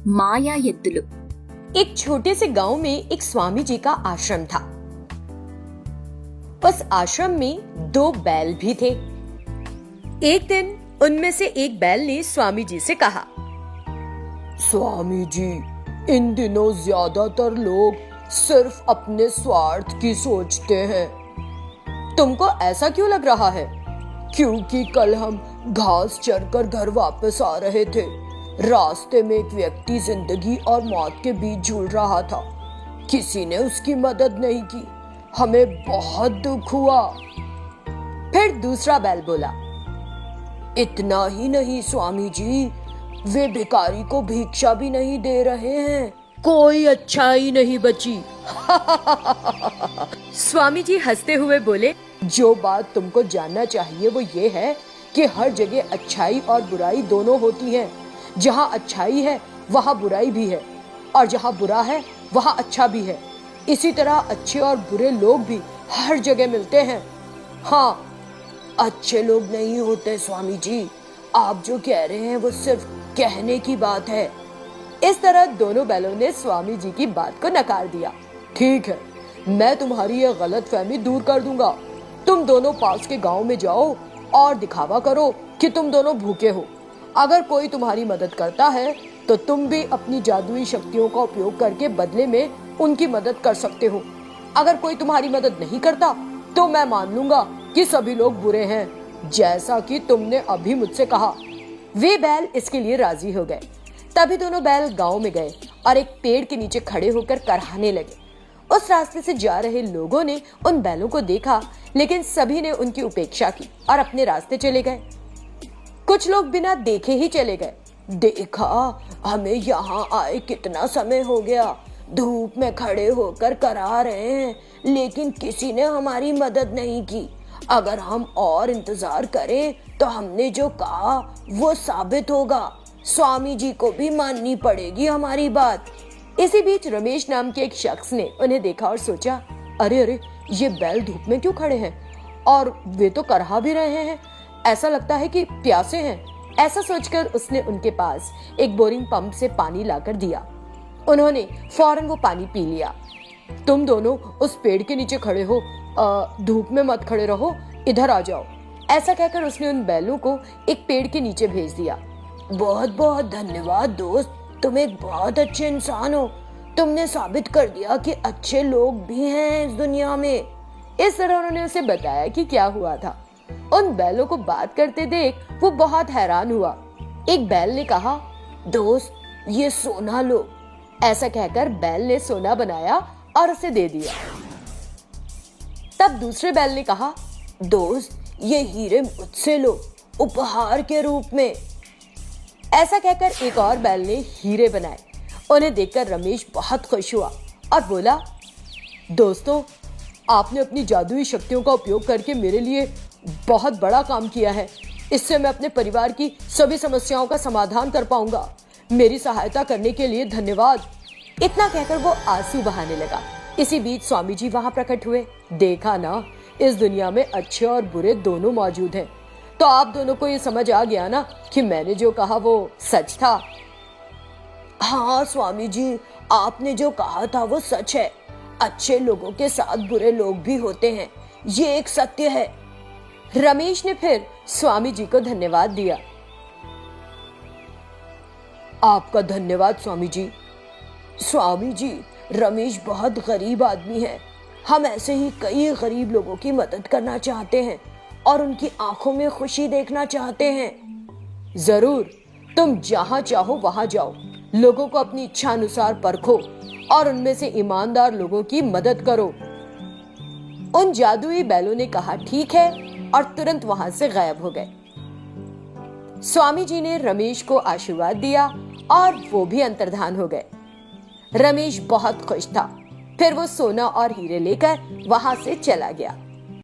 మాయా ఎద్దులు। एक छोटे से गांव में एक स्वामी जी का आश्रम था। उस आश्रम में 2 बैल भी थे। एक दिन उनमें से एक बैल ने स्वामी जी से कहा, स्वामी जी, इन दिनों ज्यादातर लोग सिर्फ अपने स्वार्थ की सोचते हैं। तुमको ऐसा क्यों लग रहा है? क्योंकि कल हम घास चरकर घर वापस आ रहे थे। रास्ते में एक व्यक्ति जिंदगी और मौत के बीच झूल रहा था। किसी ने उसकी मदद नहीं की। हमें बहुत दुख हुआ। फिर दूसरा बैल बोला, इतना ही नहीं स्वामी जी, वे भिखारी को भिक्षा भी नहीं दे रहे हैं। कोई अच्छाई नहीं बची। स्वामी जी हंसते हुए बोले, जो बात तुमको जानना चाहिए वो ये है कि हर जगह अच्छाई और बुराई दोनों होती है। जहाँ अच्छाई है वहाँ बुराई भी है, और जहाँ बुरा है वहाँ अच्छा भी है। इसी तरह अच्छे और बुरे लोग भी हर जगह मिलते हैं। हाँ, अच्छे लोग नहीं होते स्वामी जी। आप जो कह रहे हैं वो सिर्फ कहने की बात है। इस तरह दोनों बैलों ने स्वामी जी की बात को नकार दिया। ठीक है, मैं तुम्हारी यह गलतफहमी दूर कर दूंगा। तुम दोनों पास के गांव में जाओ और दिखावा करो कि तुम दोनों भूखे हो। अगर कोई तुम्हारी मदद करता है तो तुम भी अपनी जादुई शक्तियों का उपयोग करके बदले में उनकी मदद कर सकते हो। अगर कोई तुम्हारी मदद नहीं करता तो मैं मान लूंगा कि सभी लोग बुरे हैं, जैसा कि तुमने अभी मुझसे कहा। वे बैल इसके लिए राजी हो गए। तभी दोनों बैल गांव में गए और एक पेड़ के नीचे खड़े होकर कराहने लगे। उस रास्ते से जा रहे लोगों ने उन बैलों को देखा, लेकिन सभी ने उनकी उपेक्षा की और अपने रास्ते चले गए। कुछ लोग बिना देखे ही चले गए। देखा, हमें यहाँ आए कितना समय हो गया। धूप में खड़े होकर करा रहे हैं, लेकिन किसी ने हमारी मदद नहीं की। अगर हम और इंतजार करें तो हमने जो कहा वो साबित होगा। स्वामी जी को भी माननी पड़ेगी हमारी बात। इसी बीच रमेश नाम के एक शख्स ने उन्हें देखा और सोचा, अरे अरे, ये बैल धूप में क्यों खड़े हैं? और वे तो करहा भी रहे हैं। ऐसा लगता है कि प्यासे हैं। ऐसा सोचकर उसने उनके पास एक बोरिंग पंप से पानी लाकर दिया। उन्होंने फौरन वो पानी पी लिया। तुम दोनों उस पेड़ के नीचे खड़े हो, धूप में मत खड़े रहो, इधर आ जाओ। ऐसा कहकर उसने उन बैलों को एक पेड़ के नीचे भेज दिया। बहुत बहुत धन्यवाद दोस्त, तुम एक बहुत अच्छे इंसान हो। तुमने साबित कर दिया कि अच्छे लोग भी हैं इस दुनिया में। इस तरह उन्होंने उसे बताया कि क्या हुआ था। उन बैलों को बात करते देख वो बहुत हैरान हुआ। एक बैल ने कहा, दोस्त, ये सोना लो। ऐसा कहकर बैल ने सोना बनाया और उसे दे दिया। तब दूसरे बैल ने कहा, दोस्त, ये हीरे मुझसे लो, उपहार के रूप में। ऐसा कहकर एक और बैल ने हीरे बनाए। उन्हें देखकर रमेश बहुत खुश हुआ और बोला, दोस्तों, आपने अपनी जादुई शक्तियों का उपयोग करके मेरे लिए बहुत बड़ा काम किया है। इससे मैं अपने परिवार की सभी समस्याओं का समाधान कर पाऊंगा। मेरी सहायता करने के लिए धन्यवाद। इतना कहकर वो आंसू बहाने लगा। इसी बीच स्वामी जी वहां प्रकट हुए। देखा ना, इस दुनिया में अच्छे और बुरे दोनों मौजूद हैं। तो आप दोनों को ये समझ आ गया ना कि मैंने जो कहा वो सच था। हाँ स्वामी जी, आपने जो कहा था वो सच है। अच्छे लोगों के साथ बुरे लोग भी होते हैं, ये एक सत्य है। रमेश ने फिर स्वामी जी को धन्यवाद दिया। आपका धन्यवाद स्वामी जी। स्वामी जी, रमेश बहुत गरीब आदमी है। हम ऐसे ही कई गरीब लोगों की मदद करना चाहते हैं और उनकी आंखों में खुशी देखना चाहते हैं। जरूर, तुम जहां चाहो वहां जाओ, लोगों को अपनी इच्छा अनुसार परखो और उनमें से ईमानदार लोगों की मदद करो। उन जादुई बैलों ने कहा, ठीक है, और तुरंत वहां से गायब हो गए। स्वामी जी ने रमेश को आशीर्वाद दिया और वो भी अंतर्धान हो गए। रमेश बहुत खुश था। फिर वो सोना और हीरे लेकर वहां से चला गया।